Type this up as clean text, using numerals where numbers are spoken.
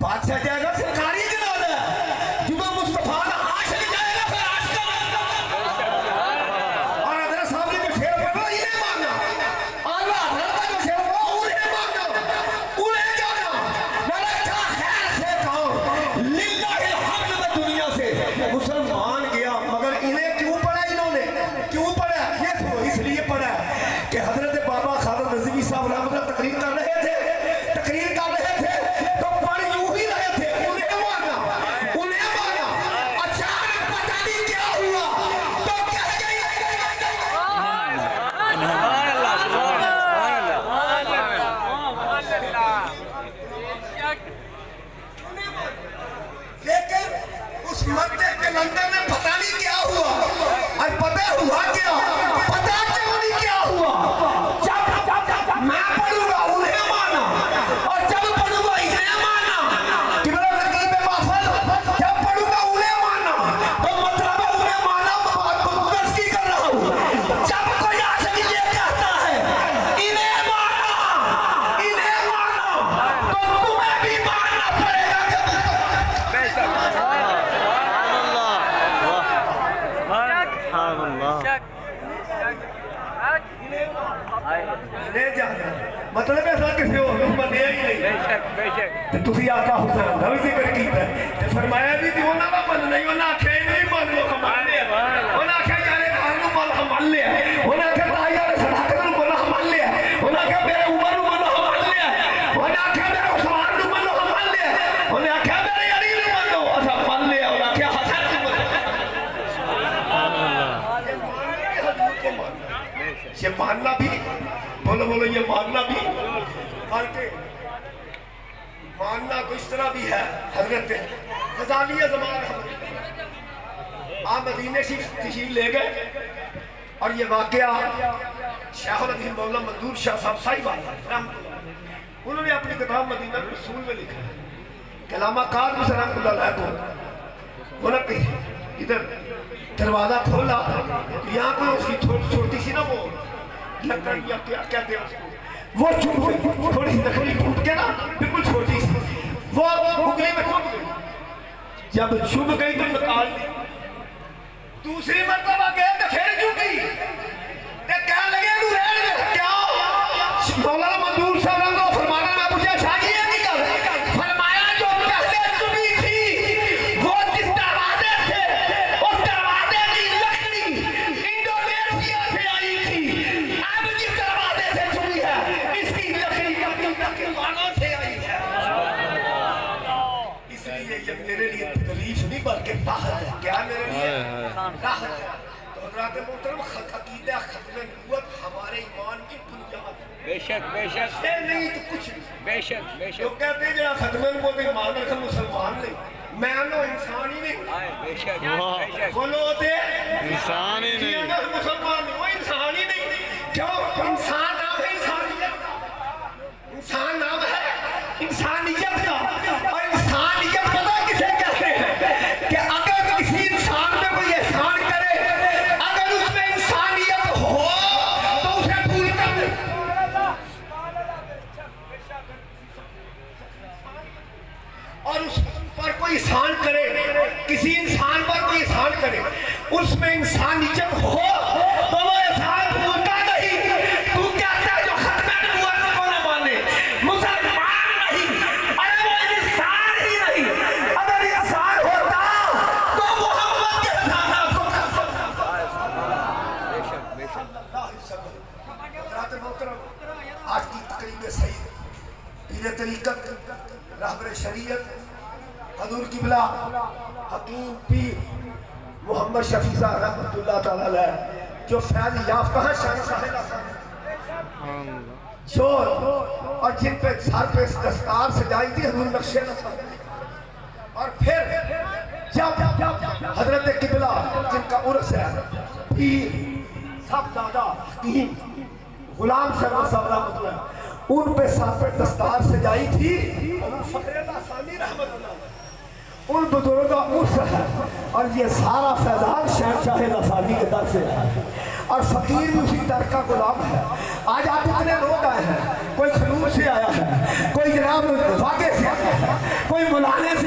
بادشاہ جائے گا سرکاری جنازہ جب مصطفیٰ عاشق جائے گا پھر عاشق اور حضرت صاحب نے جو شعر پڑھا انہیں ماننا اللہ حضرت کا جو شعر پڑھا انہیں ماننا انہیں جانا میں نے کہا خیر سے کہو للہ الحمد میں دنیا سے مسلمان گیا مگر انہیں کیوں پڑھا انہوں نے کیوں پڑھا یہ تو اس لیے پڑھا کہ حضرت بابا خادم رضوی صاحب رحمۃ اللہ تقریر کر رہے تھے تو پڑھ یوں ہی رہے تھے انہیں مانا اچانک پتہ نہیں کیا ہوا تو کہہ گئی لیکن اس مرد کے لندن میں پتہ نہیں کیا ہوا اور پتہ ہوا کیا پتہ کیوں نہیں کیا ہوا جب میں پڑھوں گا انہیں مانا اور جب پڑھوں گا انہیں مانا کہ میرا تقریب محفل جب پڑھوں گا انہیں مانا تو مطلب ہے انہیں مانا درس کی کر رہا ہوں جب کوئی عاشق یہ کہتا ہے انہیں مانا تو تمہیں بھی ماننا پڑے گا کہ لے جانا مطلب ایسا کسی اور بندے ہی نہیں تسی آقا حسین دا بھی ذکر کیتا ہے فرمایا بھی تھی انہاں دا من نہیں انہاں آکھے نہیں من لو کمان لیا انہاں آکھے جانے کار نو مل حمل لیا انہاں آکھے تائیہ نے صداقت نو مل حمل لیا انہاں آکھے میرے عمر نو مل حمل لیا انہاں آکھے میرے عثمان نو مل حمل لیا انہاں آکھے میرے علی نو مل اسا مل لیا انہاں آکھے حسن نو مل یہ ماننا بھی بولو یہ ماننا بھی بلکہ ماننا تو اس طرح بھی ہے حضرت غزالیہ زمان آپ مدینے تشریف لے گئے اور یہ واقعہ شیخ الحدیث مولانا منظور شاہ صاحب صاحب انہوں نے اپنی کتاب مدینہ رسول میں لکھا ہے کلامہ کار میں رحمۃ اللہ علیہ کو انہوں نے ادھر دروازہ کھولا یہاں کوئی اس کی چھوٹی سی نا وہ لکڑ یا کیا کہتے ہیں اس کو وہ چھوٹ گئی تھوڑی سی لکڑی ٹوٹ کے نا بالکل چھوٹی سی وہ انگلی میں چھپ گئی جب چھپ گئی تو نکال دی دوسری مرتبہ گئے تو پھر چھپ گئی کہنے لگے کیا مولانا منظور صاحب کو فرمانا میں پوچھا شاہ جی یہ نہیں کر فرمایا جو پہلے چپی تھی وہ جس دروازے سے اس دروازے کی لکڑی انڈونیشیا سے آئی تھی اب جس دروازے سے چپی ہے اس کی لکڑی پاکستانوں سے آئی ہے اس لیے یہ میرے لیے تکلیف نہیں بلکہ راحت ہے کیا میرے لیے راحت ہے تو حضرات محترم عقیدہ ختم نبوت ہمارے ایمان کی بنیاد ہے بے شک یہ نہیں تو کچھ نہیں بے شک لوگ کہتے ہیں جہاں ختم نبوت ایمان رکھا مسلمان نہیں میں نو انسان ہی نہیں بے شک بولو ہوتے انسان ہی نہیں مسلمان نہیں وہ انسان ہی نہیں کیوں انسان نام ہے انسانیت انسان نام ہے انسانیت کا اور انسانیت پتہ کسے کہتے ہیں کہ اگر کسی انسان میں کوئی احسان کرے اگر اس میں انسانیت ہو تو اسے پھول کر دے اور اس پر کوئی احسان کرے کسی انسان پر کوئی احسان کرے اس میں انسانیت ہو تو وہ احسان بھولتا نہیں تو کہتا ہے جو ختم نبوت کو نہ مانے مسلمان نہیں ارے وہ انسان ہی نہیں اگر انسان ہوتا تو محمد کے احسانات کو کر سکتا حضرات محترم آج کی تقریب صحیح پیر طریقت رہبر شریعت حضور قبلہ حکیم پیر محمد شفیع صاحب رحمۃ اللہ تعالیٰ علیہ جو فیض یافتہ ہیں شاہ صاحب جو اور جن پہ سر پہ دستار سجائی تھی حضور نقش نصر اور پھر جب حضرت قبلہ جن کا عرس ہے پیر سب دادا حکیم غلام صاحب رحمۃ اللہ ان پہ سر پہ دستار سجائی تھی فخر اللہ ثانی رحمۃ اللہ ان بزرگوں کا عرس ہے اور یہ سارا فیضان شہنشاہ نصابی کے در سے ہے اور فقیر بھی اسی در کا غلام ہے آج اتنے لوگ آئے ہیں کوئی خلوص سے آیا ہے کوئی جناب واقع سے آیا ہے کوئی کوئی بلانے